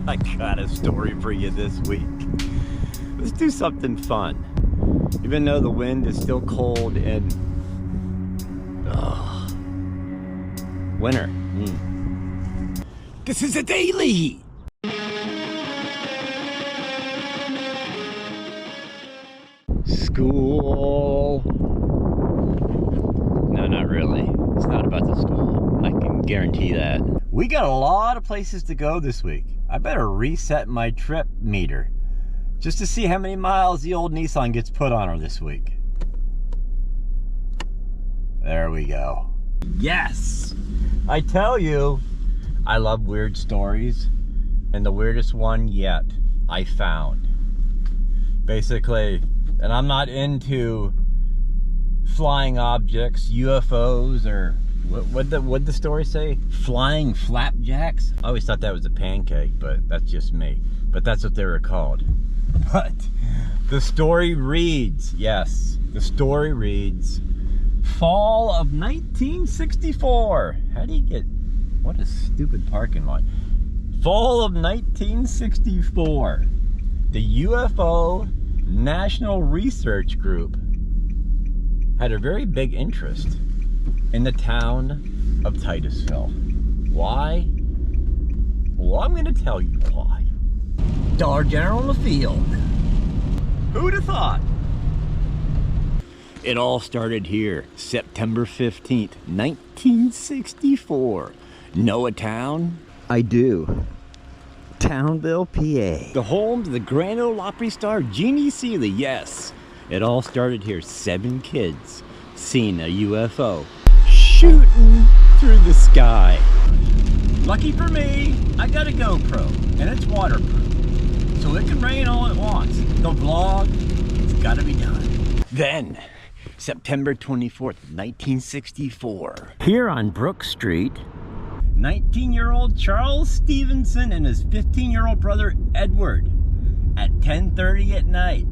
I got a story for you this week. Let's do something fun. Even though the wind is still cold and winter. This is a daily. School. No, not really. It's not about the school. I can guarantee that. We got a lot of places to go this week. I better reset my trip meter just to see how many miles the old Nissan gets put on her this week. There we go. Yes! I tell you, I love weird stories, and the weirdest one yet I found. Basically, and I'm not into flying objects, UFOs, or what'd the story say? Flying flapjacks? I always thought that was a pancake, but that's just me. But that's what they were called. But the story reads, yes, the story reads, fall of 1964. How do you get, what a stupid parking lot. Fall of 1964. The UFO National Research Group had a very big interest in the town of Titusville. Why? Well, I'm going to tell you why. Dollar General in the field. Who'd have thought? It all started here, September 15th, 1964. Know a town? I do. Townville, PA. The home to the Grand Ole Opry star Jeannie Seeley, yes. It all started here, 7 kids seeing a UFO shooting through the sky. Lucky for me, I got a GoPro, and it's waterproof, so it can rain all it wants. The vlog, it's gotta be done. Then, September 24th, 1964, here on Brook Street, 19-year-old Charles Stevenson and his 15-year-old brother Edward, at 10:30 at night,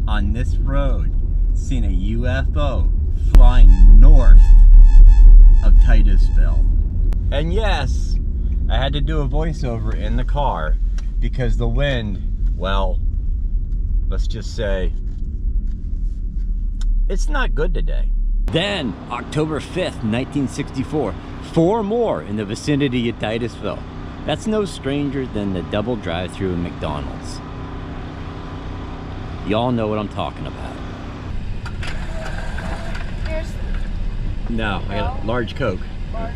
on this road, seen a UFO flying north of Titusville. And yes, I had to do a voiceover in the car because the wind, well, let's just say, it's not good today. Then, October 5th, 1964, 4 more in the vicinity of Titusville. That's no stranger than the double drive-through in McDonald's. Y'all know what I'm talking about. Here's No, I got a large Coke. large.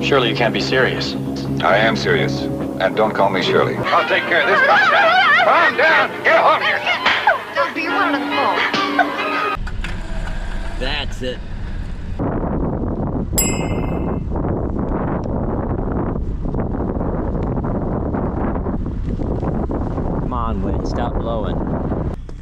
Surely you can't be serious. I am serious. And don't call me Shirley. I'll take care of this. Calm down. Calm down. Get off here. Don't be one of the phone. That's it. Come on, wind, stop blowing.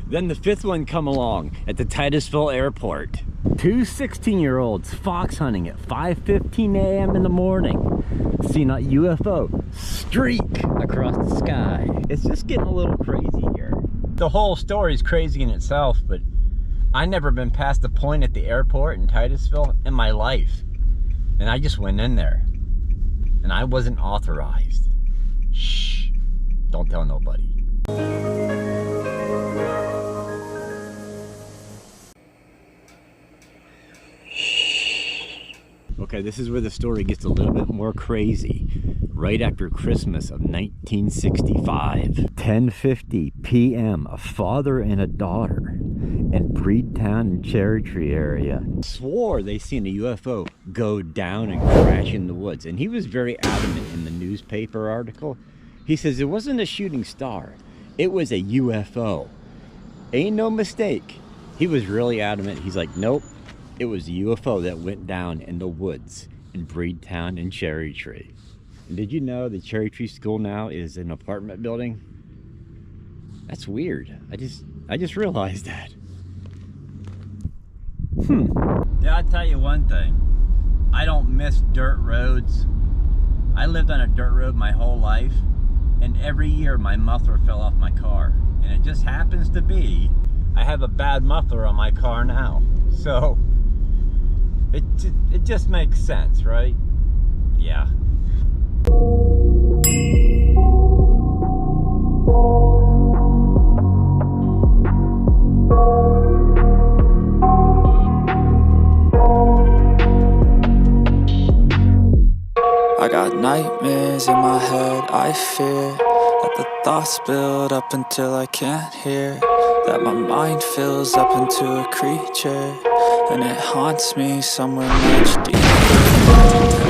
Then the 5th one come along at the Titusville airport. 2 16-year-olds fox hunting at 5:15 a.m. in the morning. Seen a UFO streak across the sky. It's just getting a little crazy here. The whole story is crazy in itself, but I never been past the point at the airport in Titusville in my life. And I just went in there. And I wasn't authorized. Shh. Don't tell nobody. Okay, this is where the story gets a little bit more crazy. Right after Christmas of 1965, 10:50 p.m., a father and a daughter in Breedtown and Cherry Tree area swore they seen a UFO go down and crash in the woods. And he was very adamant in the newspaper article. He says it wasn't a shooting star, it was a UFO. Ain't no mistake. He was really adamant. He's like, nope, it was a UFO that went down in the woods in Breedtown and Cherry Tree. And did you know the Cherry Tree School now is an apartment building? That's weird. I just realized that. Yeah, I'll tell you one thing. I don't miss dirt roads. I lived on a dirt road my whole life, and every year my muffler fell off my car. And it just happens to be, I have a bad muffler on my car now. So, it just makes sense, right? Yeah. I got nightmares in my head, I fear that the thoughts build up until I can't hear, that my mind fills up into a creature, and it haunts me somewhere much deeper.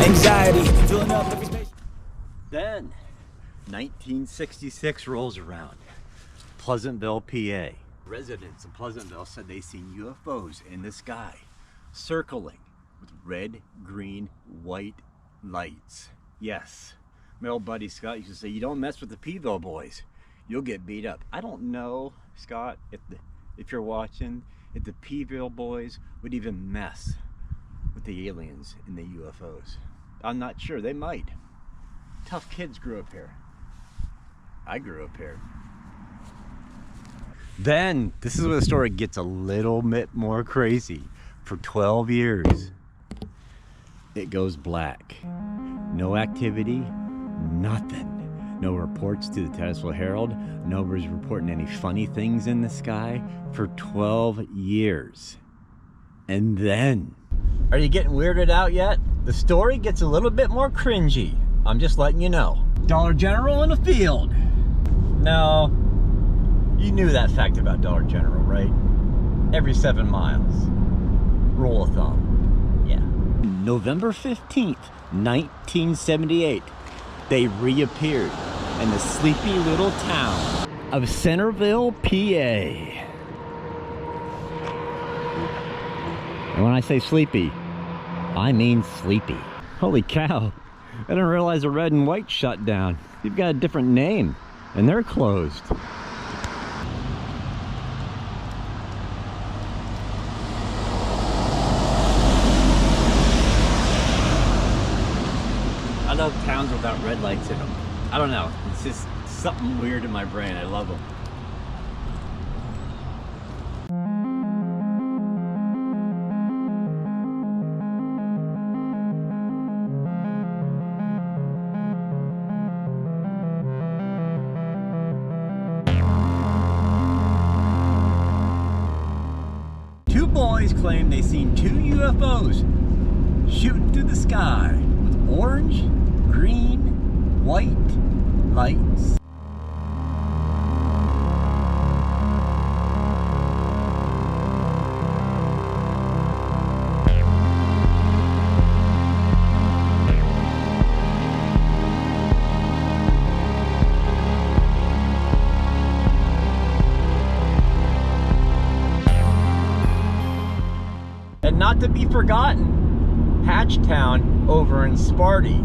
Anxiety filling up every space. Then 1966 rolls around. Pleasantville, PA. Residents of Pleasantville said they seen UFOs in the sky, circling with red, green, white lights. Yes, my old buddy Scott used to say, you don't mess with the P-ville boys, you'll get beat up. I don't know, Scott, if you're watching, if the P-ville boys would even mess with the aliens and the UFOs. I'm not sure, they might. Tough kids grew up here. I grew up here. Then, this is where the story gets a little bit more crazy. For 12 years, it goes black. No activity, nothing. No reports to the Titusville Herald. Nobody's reporting any funny things in the sky for 12 years. And then, are you getting weirded out yet? The story gets a little bit more cringy. I'm just letting you know. Dollar General in a field. No, you knew that fact about Dollar General, right? Every 7 miles. Rule of thumb. Yeah. November 15th, 1978, they reappeared in the sleepy little town of Centerville, PA. And when I say sleepy, I mean sleepy. Holy cow, I didn't realize the red and white shut down. You've got a different name, and they're closed. I love towns without red lights in them. I don't know, it's just something weird in my brain. I love them. Two boys claim they seen 2 UFOs shooting through the sky with orange, green, white lights. And not to be forgotten, Hatchtown over in Sparty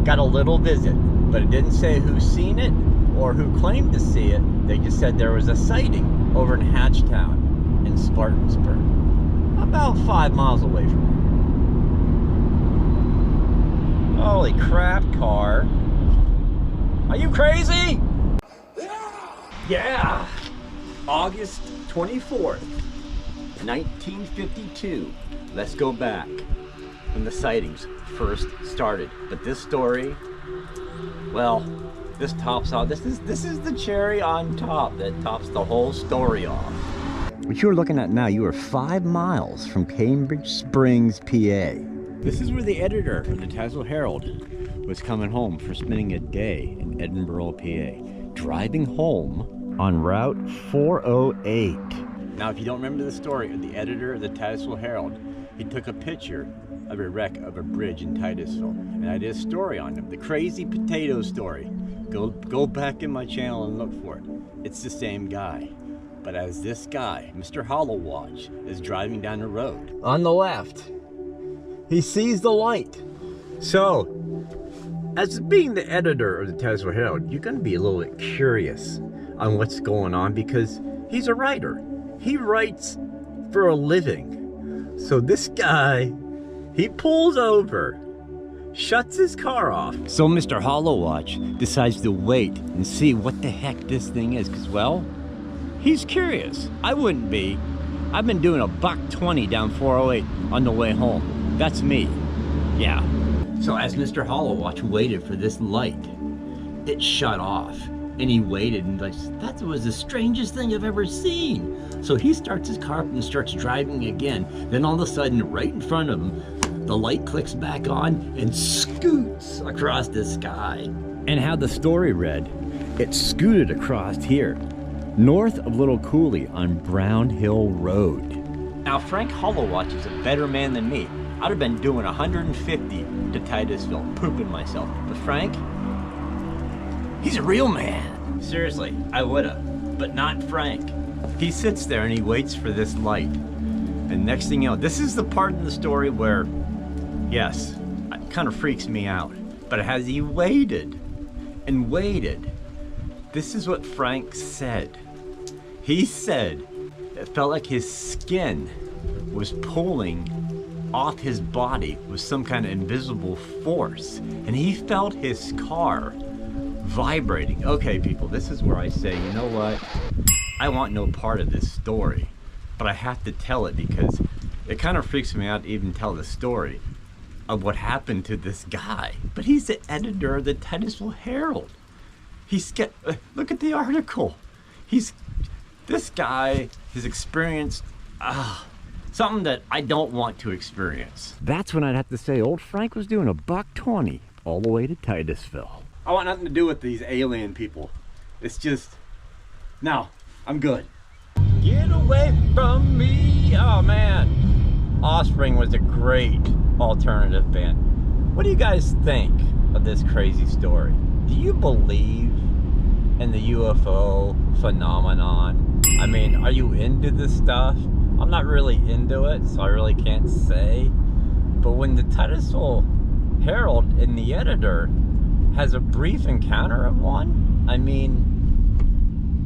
got a little visit, but it didn't say who seen it or who claimed to see it. They just said there was a sighting over in Hatchtown in Spartansburg, about 5 miles away from here. Holy crap, car. Are you crazy? Yeah. August 24th. 1952. Let's go back when the sightings first started. But this story, well, this tops off. This is the cherry on top that tops the whole story off. What you're looking at now, you are 5 miles from Cambridge Springs, PA. This is where the editor of the Titusville Herald was coming home for spending a day in Edinburgh, PA, driving home on Route 408. Now, if you don't remember the story of the editor of the Titusville Herald, he took a picture of a wreck of a bridge in Titusville, and I did a story on him, the crazy potato story. Go back in my channel and look for it. It's the same guy. But as this guy, Mr. Hollowwatch, is driving down the road, on the left, he sees the light. So, as being the editor of the Titusville Herald, you're going to be a little bit curious on what's going on because he's a writer. He writes for a living. So this guy, he pulls over, shuts his car off. So Mr. Hollowwatch decides to wait and see what the heck this thing is, because, well, he's curious. I wouldn't be. I've been doing $1.20 down 408 on the way home. That's me. Yeah. So as Mr. Hollowwatch waited for this light, it shut off. And he waited and like, that was the strangest thing I've ever seen. So he starts his car up and starts driving again. Then all of a sudden, right in front of him, the light clicks back on and scoots across the sky. And how the story read, it scooted across here, north of Little Cooley on Brown Hill Road. Now Frank Hollowwatch is a better man than me. I'd have been doing 150 to Titusville, pooping myself. But Frank, he's a real man. Seriously, I would have, but not Frank. He sits there and he waits for this light. And next thing you know, this is the part in the story where, yes, it kind of freaks me out. But as he waited and waited, this is what Frank said. He said it felt like his skin was pulling off his body with some kind of invisible force. And he felt his car vibrating. Okay, people, this is where I say, you know what? I want no part of this story, but I have to tell it because it kind of freaks me out to even tell the story of what happened to this guy. But he's the editor of the Titusville Herald. Look at the article. This guy has experienced something that I don't want to experience. That's when I'd have to say old Frank was doing $1.20 all the way to Titusville. I want nothing to do with these alien people. It's just, no, I'm good. Get away from me. Oh man. Offspring was a great alternative band. What do you guys think of this crazy story? Do you believe in the UFO phenomenon? I mean, are you into this stuff? I'm not really into it, so I really can't say. But when the Titusville Herald and the editor has a brief encounter of one, I mean,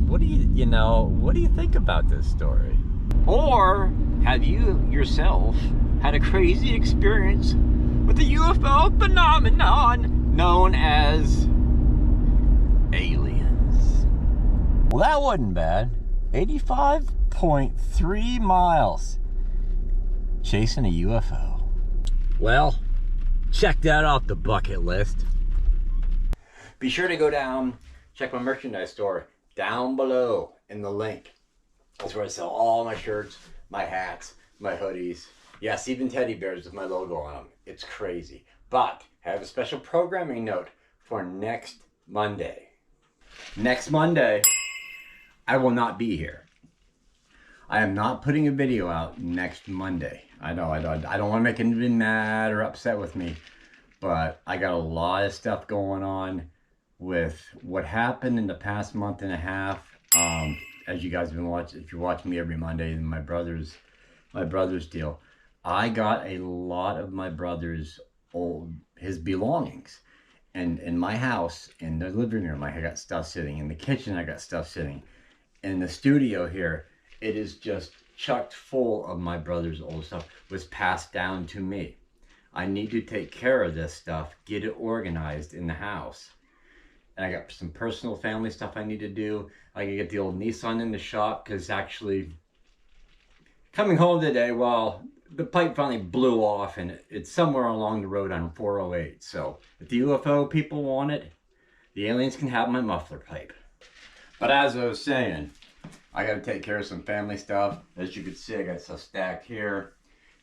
what do you think about this story? Or have you yourself had a crazy experience with the UFO phenomenon known as aliens? Well, that wasn't bad. 85.3 miles chasing a UFO. Well, check that off the bucket list. Be sure to go down, check my merchandise store down below in the link. That's where I sell all my shirts, my hats, my hoodies. Yes, even teddy bears with my logo on them. It's crazy. But I have a special programming note for next Monday. Next Monday, I will not be here. I am not putting a video out next Monday. I know, I don't want to make anybody mad or upset with me, but I got a lot of stuff going on with what happened in the past month and a half. As you guys have been watching, if you're watching me every Monday, and my brother's deal, I got a lot of my brother's his belongings. And in my house, in the living room, I got stuff sitting. In the kitchen, I got stuff sitting. In the studio here, it is just chucked full of my brother's old stuff. Was passed down to me. I need to take care of this stuff, get it organized in the house. And I got some personal family stuff I need to do. I can get the old Nissan in the shop, because actually coming home today, well, the pipe finally blew off and it's somewhere along the road on 408. So if the UFO people want it, the aliens can have my muffler pipe. But as I was saying, I got to take care of some family stuff. As you can see, I got stuff stacked here.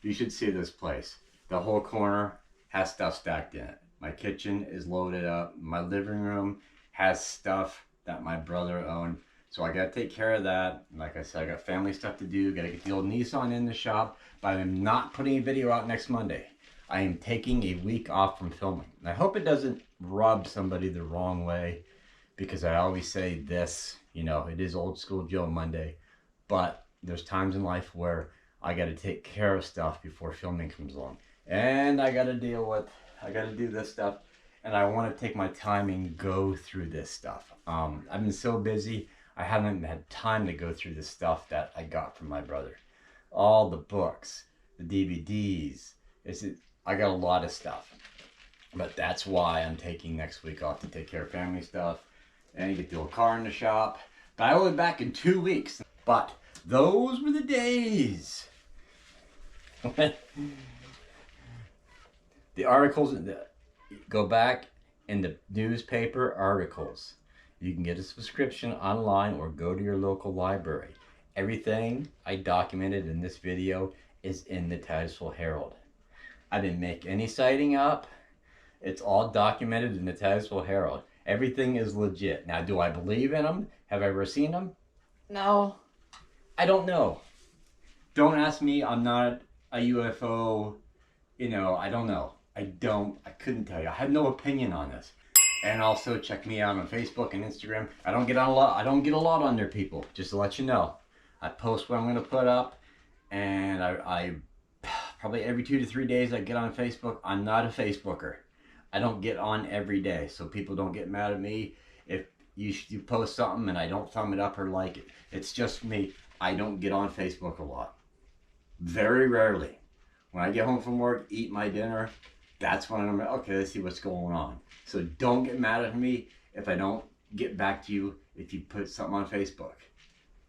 You should see this place. The whole corner has stuff stacked in it. My kitchen is loaded up. My living room has stuff that my brother owned. So I got to take care of that. Like I said, I got family stuff to do. Got to get the old Nissan in the shop. But I'm not putting a video out next Monday. I am taking a week off from filming. And I hope it doesn't rub somebody the wrong way, because I always say this, you know, it is Old School Joe Monday. but there's times in life where I got to take care of stuff before filming comes along. And I got to do this stuff. And I want to take my time and go through this stuff. I've been so busy, I haven't had time to go through the stuff that I got from my brother. All the books, the DVDs, I got a lot of stuff. But that's why I'm taking next week off to take care of family stuff and get the old car in the shop. But I will be back in 2 weeks. But those were the days. The articles, go back in the newspaper articles. You can get a subscription online or go to your local library. Everything I documented in this video is in the Titusville Herald. I didn't make any sighting up. It's all documented in the Titusville Herald. Everything is legit. Now, do I believe in them? Have I ever seen them? No. I don't know. Don't ask me. I'm not a UFO. I don't know. I couldn't tell you. I have no opinion on this. And also check me out on Facebook and Instagram. I don't get a lot on there, people. Just to let you know. I post what I'm going to put up. And I probably every 2 to 3 days I get on Facebook. I'm not a Facebooker. I don't get on every day, so people don't get mad at me if you post something and I don't thumb it up or like it. It's just me. I don't get on Facebook a lot. Very rarely. When I get home from work, eat my dinner, that's when I'm okay, let's see what's going on. So don't get mad at me if I don't get back to you if you put something on Facebook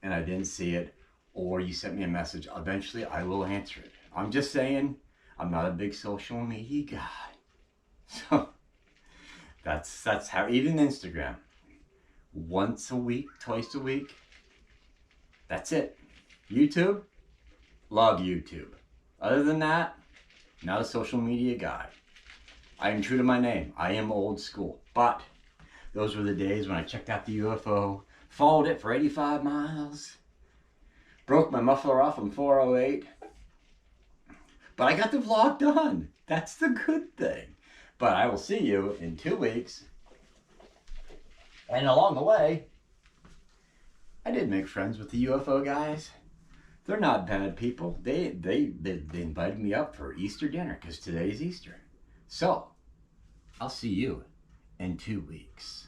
and I didn't see it, or you sent me a message. Eventually I will answer it. I'm just saying, I'm not a big social media guy. So that's how, even Instagram, once a week, twice a week, that's it. YouTube, love YouTube. Other than that, not a social media guy. I am true to my name. I am old school. But those were the days when I checked out the UFO, followed it for 85 miles, broke my muffler off on 408. But I got the vlog done. That's the good thing. But I will see you in 2 weeks. And along the way, I did make friends with the UFO guys. They're not bad people. They invited me up for Easter dinner because today's Easter. So, I'll see you in 2 weeks.